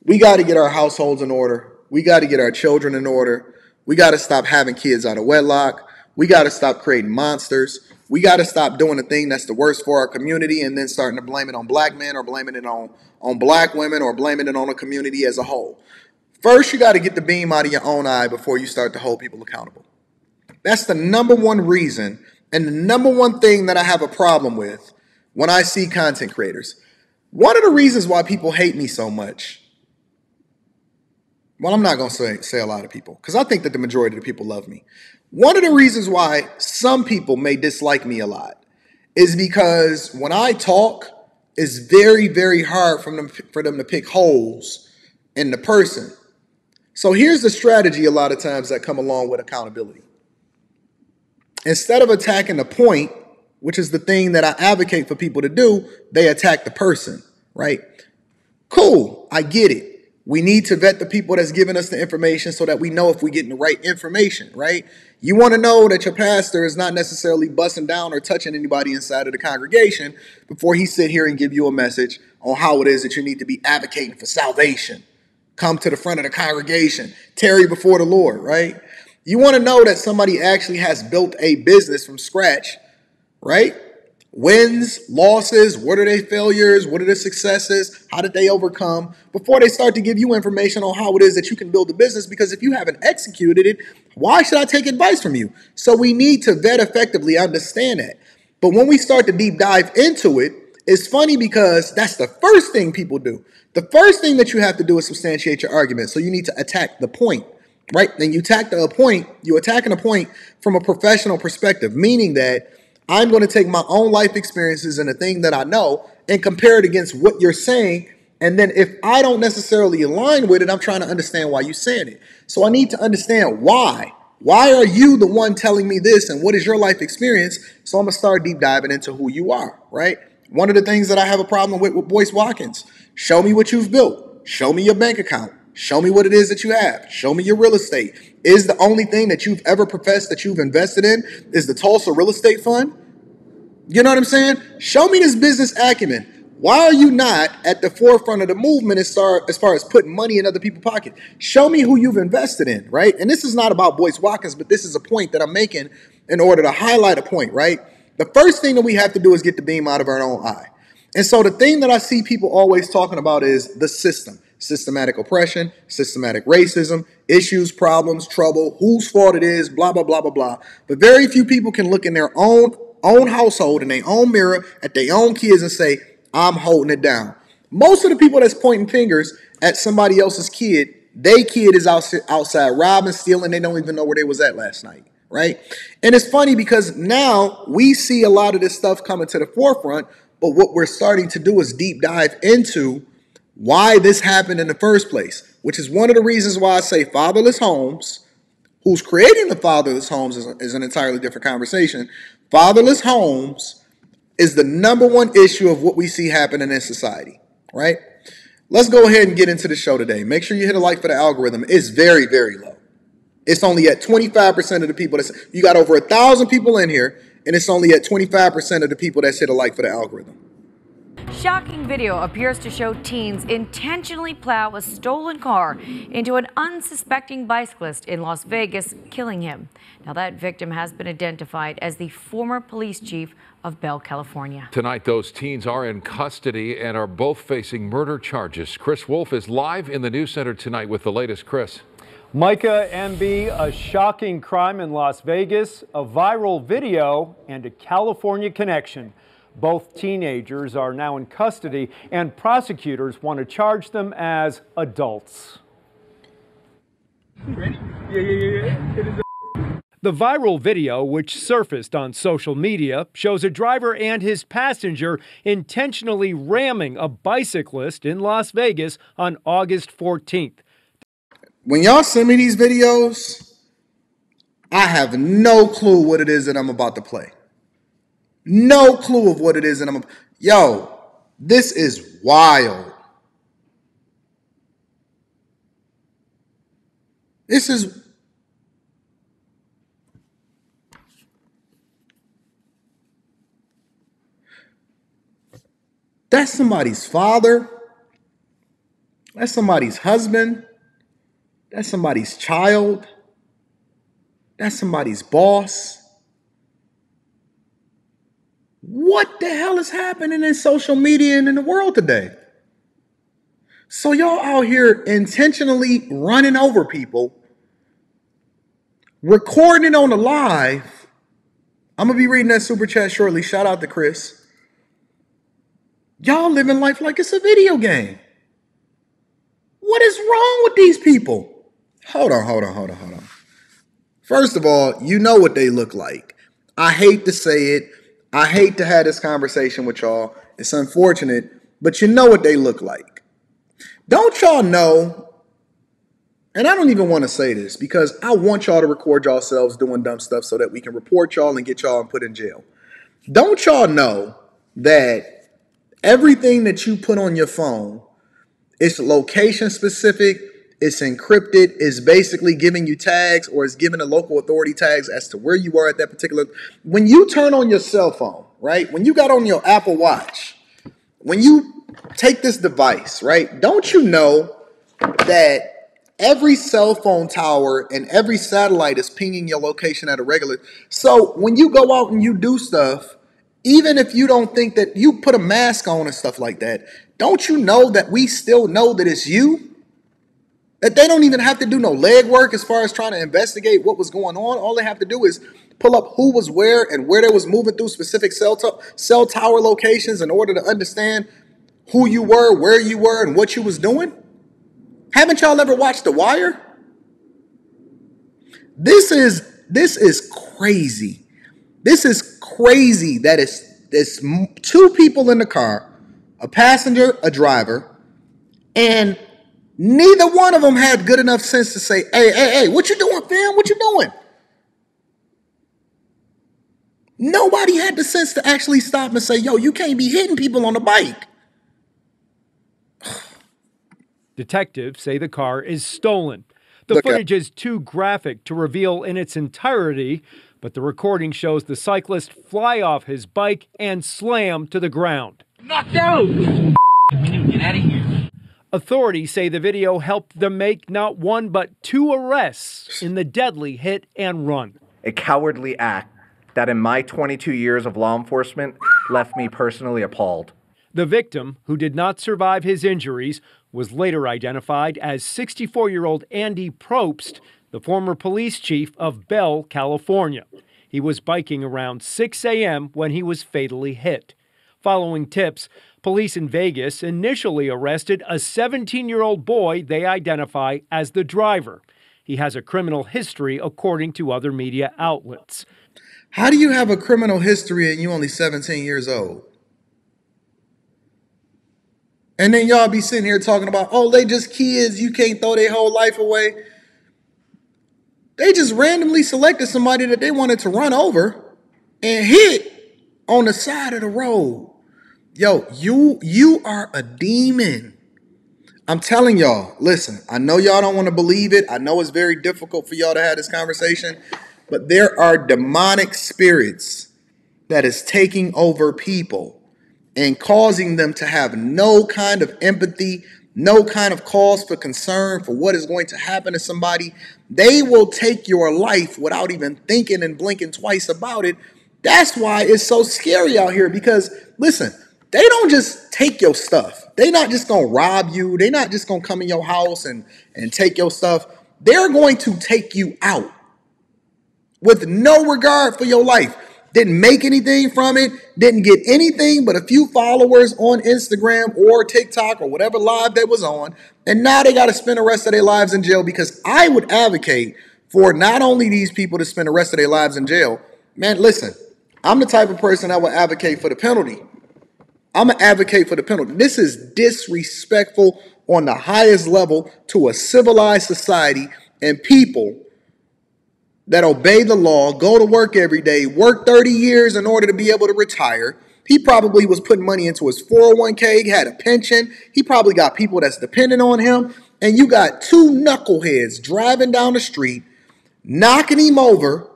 We got to get our households in order. We got to get our children in order. We got to stop having kids out of wedlock. We got to stop creating monsters. We got to stop doing the thing that's the worst for our community and then starting to blame it on black men or blaming it on black women or blaming it on the community as a whole. First, you got to get the beam out of your own eye before you start to hold people accountable. That's the number one reason and the number one thing that I have a problem with when I see content creators. One of the reasons why people hate me so much, well, I'm not going to say a lot of people because I think that the majority of the people love me. One of the reasons why some people may dislike me a lot is because when I talk, it's very, very hard for them to pick holes in the person. So here's the strategy a lot of times that come along with accountability. Instead of attacking the point, which is the thing that I advocate for people to do, they attack the person, right? Cool, I get it. We need to vet the people that's giving us the information so that we know if we're getting the right information, right? You want to know that your pastor is not necessarily busting down or touching anybody inside of the congregation before he sit here and give you a message on how it is that you need to be advocating for salvation. Come to the front of the congregation, tarry before the Lord, right? You want to know that somebody actually has built a business from scratch, right? Wins, losses, what are their failures, what are their successes, how did they overcome, before they start to give you information on how it is that you can build a business, because if you haven't executed it, why should I take advice from you? So we need to vet effectively, understand that. But when we start to deep dive into it, it's funny because that's the first thing people do. The first thing that you have to do is substantiate your argument. So you need to attack the point, right? Then you attack the point, you're attacking a point from a professional perspective, meaning that I'm going to take my own life experiences and the thing that I know and compare it against what you're saying. And then if I don't necessarily align with it, I'm trying to understand why you're saying it. So I need to understand why. Why are you the one telling me this and what is your life experience? So I'm going to start deep diving into who you are, right? One of the things that I have a problem with Boyce Watkins, show me what you've built. Show me your bank account. Show me what it is that you have. Show me your real estate. Is the only thing that you've ever professed that you've invested in is the Tulsa Real Estate Fund? You know what I'm saying? Show me this business acumen. Why are you not at the forefront of the movement as far as putting money in other people's pockets? Show me who you've invested in, right? And this is not about Boyce Watkins, but this is a point that I'm making in order to highlight a point, right? The first thing that we have to do is get the beam out of our own eye. And so the thing that I see people always talking about is the system. Systematic oppression, systematic racism, issues, problems, trouble, whose fault it is, blah, blah, blah, blah, blah. But very few people can look in their own household, in their own mirror, at their own kids and say, I'm holding it down. Most of the people that's pointing fingers at somebody else's kid, their kid is outside robbing, stealing. They don't even know where they was at last night, right? And it's funny because now we see a lot of this stuff coming to the forefront, but what we're starting to do is deep dive into why this happened in the first place, which is one of the reasons why I say fatherless homes. Who's creating the fatherless homes is an entirely different conversation. Fatherless homes is the number one issue of what we see happening in society, right? Let's go ahead and get into the show today. Make sure you hit a like for the algorithm. It's very, very low. It's only at 25% of the people. You got over 1,000 people in here, and it's only at 25% of the people that hit a like for the algorithm. Shocking video appears to show teens intentionally plow a stolen car into an unsuspecting bicyclist in Las Vegas, killing him. Now, that victim has been identified as the former police chief of Bell, California. Tonight, those teens are in custody and are both facing murder charges. Chris Wolf is live in the news center tonight with the latest. Chris. Micah, MB, a shocking crime in Las Vegas, a viral video, and a California connection. Both teenagers are now in custody, and prosecutors want to charge them as adults. Ready? Yeah. The viral video, which surfaced on social media, shows a driver and his passenger intentionally ramming a bicyclist in Las Vegas on August 14th. When y'all send me these videos, I have no clue what it is that I'm about to play. No clue of what it is that yo, this is wild. This is... That's somebody's father That's somebody's husband. That's somebody's child. That's somebody's boss. What the hell is happening in social media and in the world today? So y'all out here intentionally running over people, recording it on the live. I'm going to be reading that super chat shortly. Shout out to Chris. Y'all living life like it's a video game. What is wrong with these people? Hold on. First of all, you know what they look like. I hate to say it. I hate to have this conversation with y'all. It's unfortunate, but you know what they look like. Don't y'all know, and I don't even want to say this because I want y'all to record yourselves doing dumb stuff so that we can report y'all and get y'all and put in jail. Don't y'all know that everything that you put on your phone is location specific, it's encrypted, it's basically giving you tags or it's giving the local authority tags as to where you are at that particular. When you turn on your cell phone, right? When you got on your Apple Watch, when you take this device, right? Don't you know that every cell phone tower and every satellite is pinging your location at a regular. So when you go out and you do stuff, even if you don't think that you put a mask on and stuff like that, don't you know that we still know that it's you? That they don't even have to do no legwork as far as trying to investigate what was going on. All they have to do is pull up who was where and where they was moving through specific cell tower locations in order to understand who you were, where you were, and what you was doing. Haven't y'all ever watched The Wire? This is crazy. This is crazy that it's two people in the car, a passenger, a driver, and neither one of them had good enough sense to say, hey, what you doing, fam? What you doing? Nobody had the sense to actually stop and say, yo, you can't be hitting people on the bike. Detectives say the car is stolen. The footage is too graphic to reveal in its entirety, but the recording shows the cyclist fly off his bike and slam to the ground. Knocked out! We need to get out of here. Authorities say the video helped them make not one but two arrests in the deadly hit and run. A cowardly act that in my 22 years of law enforcement left me personally appalled. The victim, who did not survive his injuries, was later identified as 64-year-old Andy Probst, the former police chief of Bell, California. He was biking around 6 a.m. when he was fatally hit. Following tips, police in Vegas initially arrested a 17-year-old boy they identify as the driver. He has a criminal history, according to other media outlets. How do you have a criminal history and you only 17 years old? And then y'all be sitting here talking about, oh, they just kids, you can't throw their whole life away. They just randomly selected somebody that they wanted to run over and hit on the side of the road. Yo, you are a demon. I'm telling y'all, listen, I know y'all don't want to believe it. I know it's very difficult for y'all to have this conversation, but there are demonic spirits that is taking over people and causing them to have no kind of empathy, no kind of cause for concern for what is going to happen to somebody. They will take your life without even thinking and blinking twice about it. That's why it's so scary out here because, listen, they don't just take your stuff. They're not just going to rob you. They're not just going to come in your house and take your stuff. They're going to take you out with no regard for your life. Didn't make anything from it, didn't get anything but a few followers on Instagram or TikTok or whatever live that was on, and now they got to spend the rest of their lives in jail because I would advocate for not only these people to spend the rest of their lives in jail. Man, listen, I'm the type of person that would advocate for the penalty. I'm an advocate for the penalty. This is disrespectful on the highest level to a civilized society and people that obey the law, go to work every day, work 30 years in order to be able to retire. He probably was putting money into his 401k, had a pension. He probably got people that's dependent on him. And you got two knuckleheads driving down the street, knocking him over,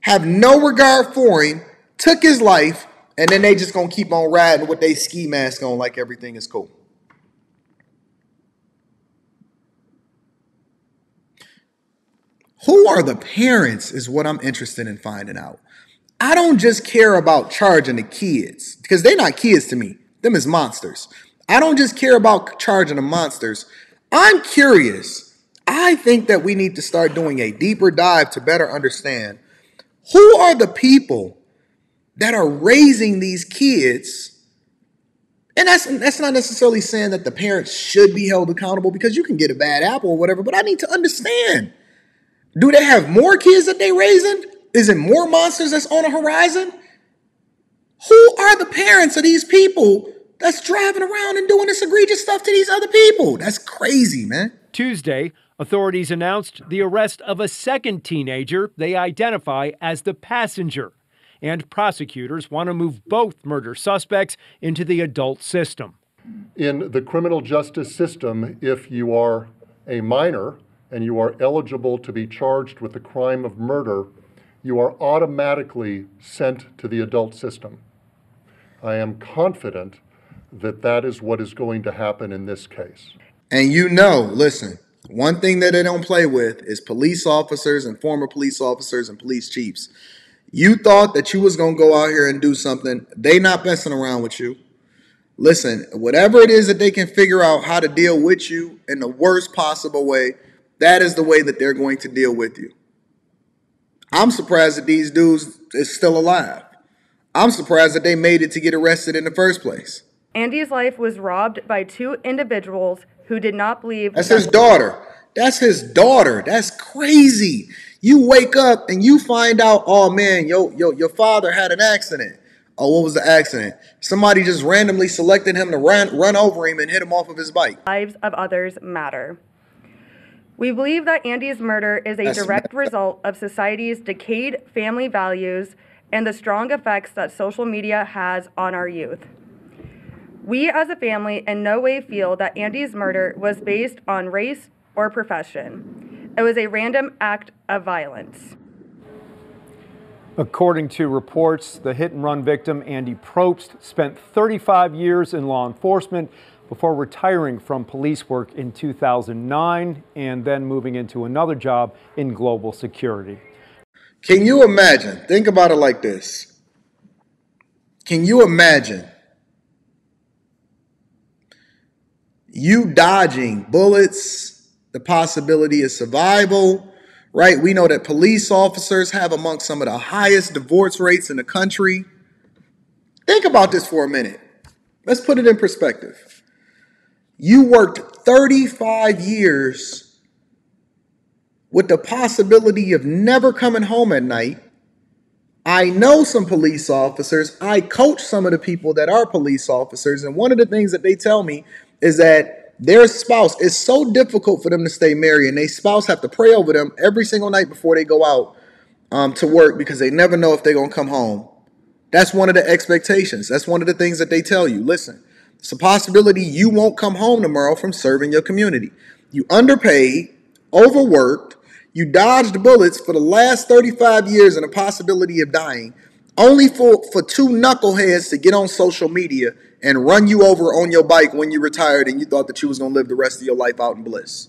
have no regard for him, took his life, and then they just going to keep on riding with their ski mask on like everything is cool. Who are the parents is what I'm interested in finding out. I don't just care about charging the kids, because they're not kids to me. Them is monsters. I don't just care about charging the monsters. I'm curious. I think that we need to start doing a deeper dive to better understand who are the people that are raising these kids. And that's not necessarily saying that the parents should be held accountable, because you can get a bad apple or whatever, but I need to understand. Do they have more kids that they raising? Is it more monsters that's on the horizon? Who are the parents of these people that's driving around and doing this egregious stuff to these other people? That's crazy, man. Tuesday, authorities announced the arrest of a second teenager they identify as the passenger. And prosecutors want to move both murder suspects into the adult system. In the criminal justice system, if you are a minor and you are eligible to be charged with the crime of murder, you are automatically sent to the adult system. I am confident that that is what is going to happen in this case. And listen, one thing that they don't play with is police officers and former police officers and police chiefs. You thought that you was going to go out here and do something. They not messing around with you. Listen, whatever it is that they can figure out how to deal with you in the worst possible way, that is the way that they're going to deal with you. I'm surprised that these dudes is still alive. I'm surprised that they made it to get arrested in the first place. Andy's life was robbed by two individuals who did not believe. That's his daughter. That's his daughter. That's crazy. You wake up and you find out, oh man, your father had an accident. Oh, what was the accident? Somebody just randomly selected him to run over him and hit him off of his bike. Lives of others matter. We believe that Andy's murder is a direct result of society's decayed family values and the strong effects that social media has on our youth. We as a family in no way feel that Andy's murder was based on race or profession. It was a random act of violence. According to reports, the hit-and-run victim, Andy Probst, spent 35 years in law enforcement before retiring from police work in 2009 and then moving into another job in global security. Can you imagine? Think about it like this. Can you imagine you dodging bullets, the possibility of survival, right? We know that police officers have amongst some of the highest divorce rates in the country. Think about this for a minute. Let's put it in perspective. You worked 35 years with the possibility of never coming home at night. I know some police officers. I coach some of the people that are police officers. And one of the things that they tell me is that their spouse, is so difficult for them to stay married, and their spouse have to pray over them every single night before they go out to work, because they never know if they're going to come home. That's one of the expectations. That's one of the things that they tell you. Listen, it's a possibility you won't come home tomorrow from serving your community. You underpaid, overworked, you dodged bullets for the last 35 years and a possibility of dying, only for two knuckleheads to get on social media and run you over on your bike when you retired and you thought that you was going to live the rest of your life out in bliss.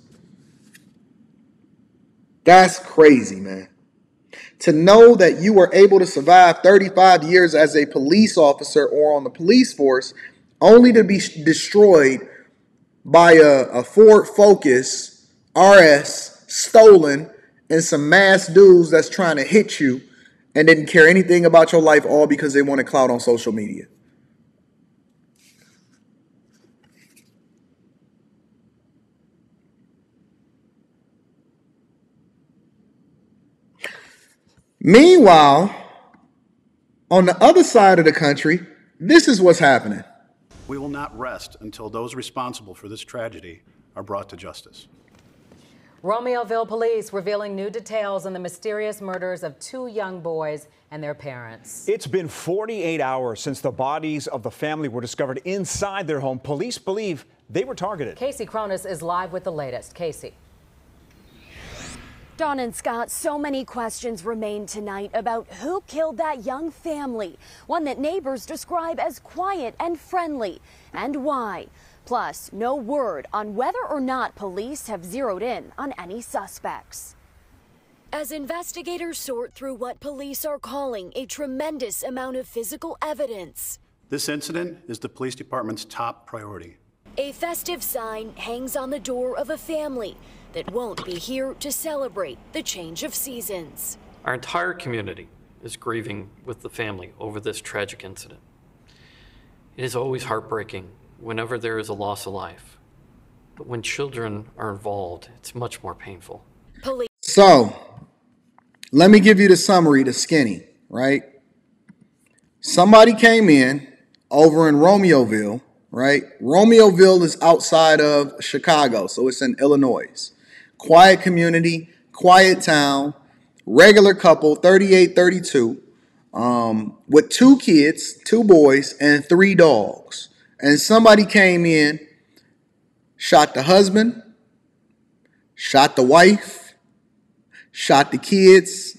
That's crazy, man. To know that you were able to survive 35 years as a police officer or on the police force only to be destroyed by a Ford Focus RS stolen and some mass dudes that's trying to hit you and didn't care anything about your life, all because they wanted clout on social media. Meanwhile, on the other side of the country, this is what's happening. We will not rest until those responsible for this tragedy are brought to justice. Romeoville police revealing new details on the mysterious murders of two young boys and their parents. It's been 48 hours since the bodies of the family were discovered inside their home. Police believe they were targeted. Casey Cronus is live with the latest. Casey. Dawn and Scott, so many questions remain tonight about who killed that young family, one that neighbors describe as quiet and friendly, and why. Plus, no word on whether or not police have zeroed in on any suspects. As investigators sort through what police are calling a tremendous amount of physical evidence. This incident is the police department's top priority. A festive sign hangs on the door of a family that won't be here to celebrate the change of seasons. Our entire community is grieving with the family over this tragic incident. It is always heartbreaking whenever there is a loss of life. But when children are involved, it's much more painful. So, let me give you the summary, the skinny, right? Somebody came in over in Romeoville, right? Romeoville is outside of Chicago, so it's in Illinois. Quiet community, quiet town, regular couple, 38, 32, with 2 kids, 2 boys, and 3 dogs. And somebody came in, shot the husband, shot the wife, shot the kids,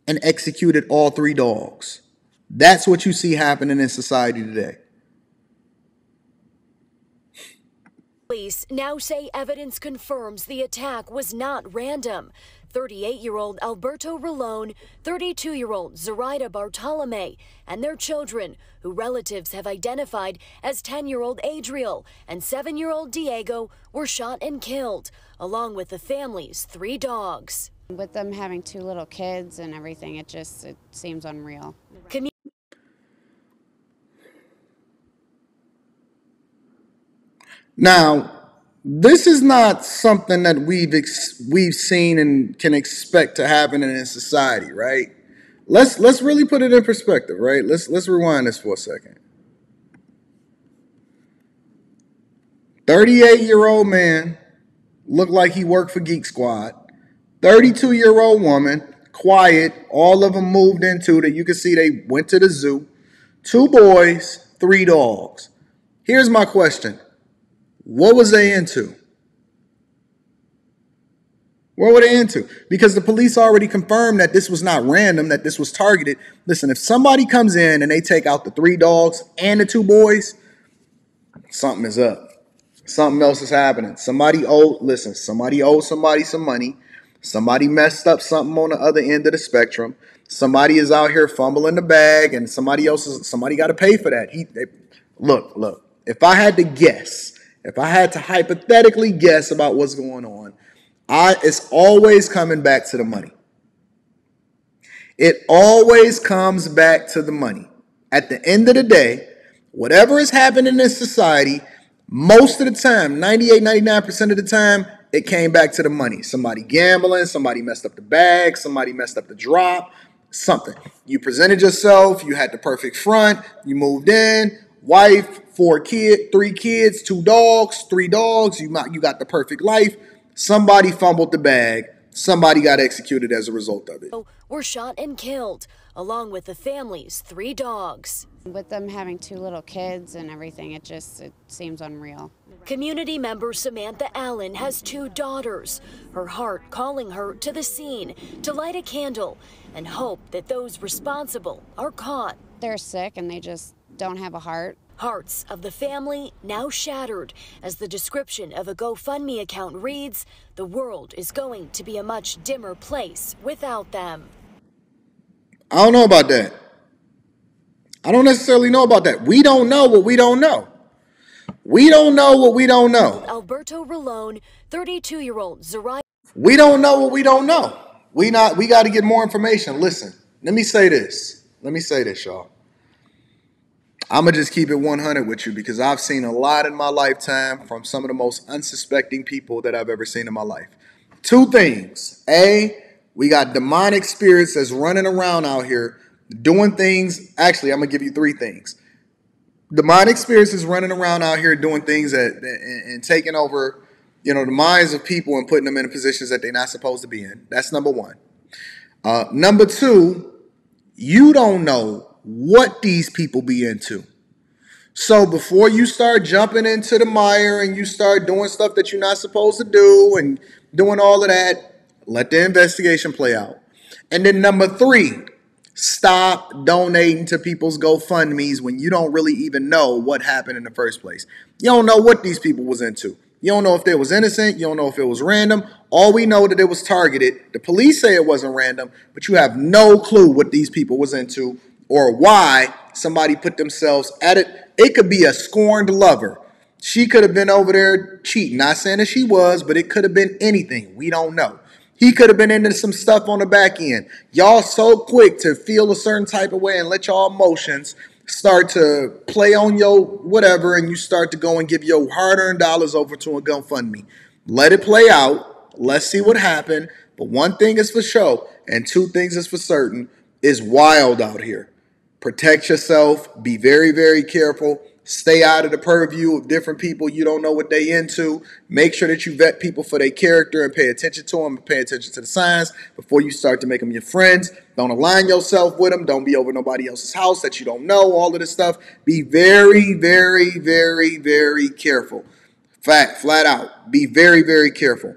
and executed all 3 dogs. That's what you see happening in society today. Police now say evidence confirms the attack was not random. 38-year-old Alberto Rolone, 32-year-old Zoraida Bartolome, and their children, who relatives have identified as 10-year-old Adriel and 7-year-old Diego, were shot and killed, along with the family's 3 dogs. With them having 2 little kids and everything, it seems unreal. Now, this is not something that we've seen and can expect to happen in society, right? Let's really put it in perspective, right? Let's rewind this for a second. 38-year-old man looked like he worked for Geek Squad. 32-year-old woman, quiet, all of them moved into that. You can see they went to the zoo. 2 boys, 3 dogs. Here's my question. What was they into? What were they into? Because the police already confirmed that this was not random, that this was targeted. Listen, if somebody comes in and they take out the 3 dogs and the 2 boys, something is up. Something else is happening. Somebody owes somebody some money. Somebody messed up something on the other end of the spectrum. Somebody is out here fumbling the bag, and somebody got to pay for that. Look. If I had to guess, if I had to hypothetically guess about what's going on, it's always coming back to the money. It always comes back to the money. At the end of the day, whatever is happening in society, most of the time, 98, 99% of the time, it came back to the money. Somebody gambling, somebody messed up the bag, somebody messed up the drop, something. You presented yourself, you had the perfect front, you moved in, wife, 3 kids, 2 dogs, 3 dogs, you got the perfect life. Somebody fumbled the bag. Somebody got executed as a result of it. Were shot and killed, along with the family's 3 dogs. With them having 2 little kids and everything, it seems unreal. Community member Samantha Allen has 2 daughters, her heart calling her to the scene to light a candle and hope that those responsible are caught. They're sick and they just don't have a heart. Hearts of the family now shattered as the description of a GoFundMe account reads, "The world is going to be a much dimmer place without them." I don't know about that. I don't necessarily know about that. We don't know what we don't know. We don't know what we don't know. Alberto Rolone, 32-year-old Zoraida. We don't know what we don't know. We got to get more information. Listen, let me say this, y'all. I'm going to just keep it 100 with you because I've seen a lot in my lifetime from some of the most unsuspecting people that I've ever seen in my life. 2 things. A, we got demonic spirits that's running around out here doing things. Actually, I'm going to give you 3 things. Demonic spirits is running around out here doing things and taking over, the minds of people and putting them in positions that they're not supposed to be in. That's number 1. Number 2, you don't know what these people be into. So before you start jumping into the mire and you start doing stuff that you're not supposed to do and doing all of that, let the investigation play out. And then number 3, stop donating to people's GoFundMes when you don't really even know what happened in the first place. You don't know what these people was into. You don't know if they was innocent. You don't know if it was random. All we know that it was targeted. The police say it wasn't random, but you have no clue what these people was into or why somebody put themselves at it. It could be a scorned lover. She could have been over there cheating. Not saying that she was, but it could have been anything. We don't know. He could have been into some stuff on the back end. Y'all so quick to feel a certain type of way and let y'all emotions start to play on your whatever, and you start to go and give your hard-earned dollars over to a GoFundMe. Let it play out. Let's see what happened. But one thing is for sure, and two things is for certain, is wild out here. Protect yourself. Be very, very careful. Stay out of the purview of different people. You don't know what they into. Make sure that you vet people for their character and pay attention to them and pay attention to the signs before you start to make them your friends. Don't align yourself with them. Don't be over nobody else's house that you don't know. All of this stuff. Be very, very, very, very careful. Flat out. Be very, very careful.